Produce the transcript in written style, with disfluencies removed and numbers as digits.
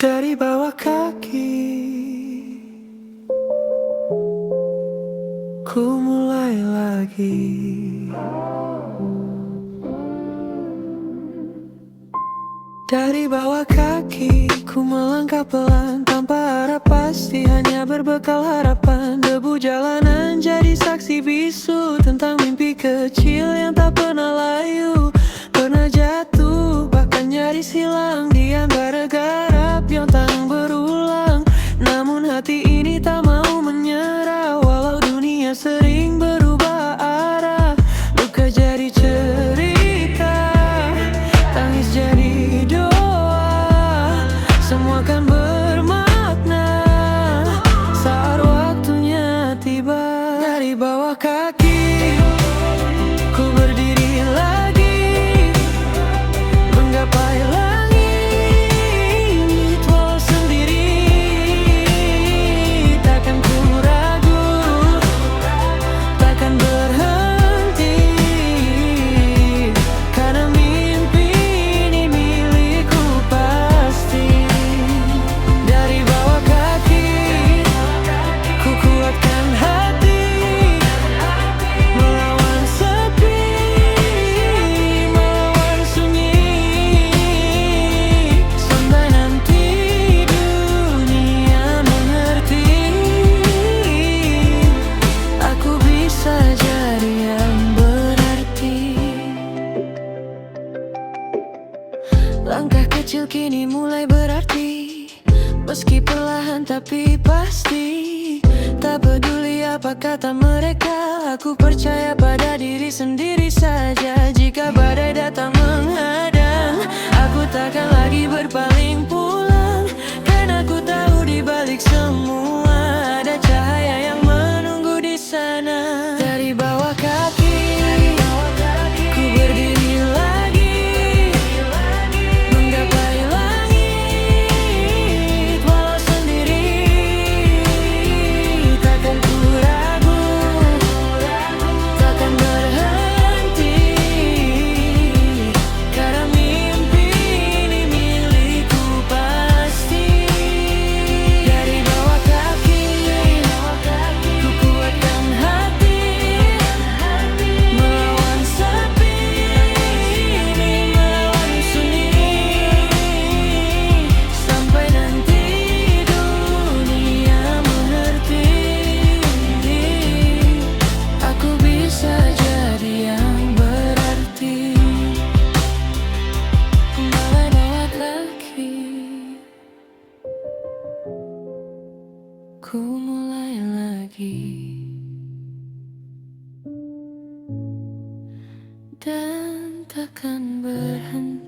Dari bawah kaki ku mulai lagi. Dari bawah kaki ku melangkah pelan tanpa arah pasti, hanya berbekal harapan. Debu jalanan jadi saksi bisu tentang mimpi kecil yang tak pernah layu. Pernah jatuh, bahkan nyaris hilang di antara garap yang tak berulang. Namun hati ini tak mau menyerah, walau dunia sering berubah arah. Luka jadi cerita, tangis jadi doa. Semua kan bermakna saat waktunya tiba. Dari bawah kaki ku berdiri lagi, menggapai langit walau sendiri. Takkan ku ragu, takkan berhenti, karena mimpi ini milikku pasti. Dari bawah kaki ku kuatkan hati, melawan sepi, melawan sunyi. Sampai nanti dunia mengerti, aku bisa jadi yang berarti. Langkah kecil kini mulai berarti, meski perlahan tapi pasti. Tak peduli apa kata mereka, aku percaya pada diri sendiri saja. Jika badai datang menghadang, aku takkan lagi berpaling pulang, karena aku tahu di balik semua ada cahaya yang menunggu di sana. Dari bawah kaki ku berdiri lagi, menggapai langit walau sendiri. Takkan ku ragu, takkan berhenti, karena mimpi ini milikku pasti. Dari bawah kaki ku kuatkan hati, melawan sepi, melawan sunyi. Sampai nanti dunia mengerti, aku bisa jadi yang berarti. Mulai bawah kaki ku mulai lagi, dan takkan berhenti.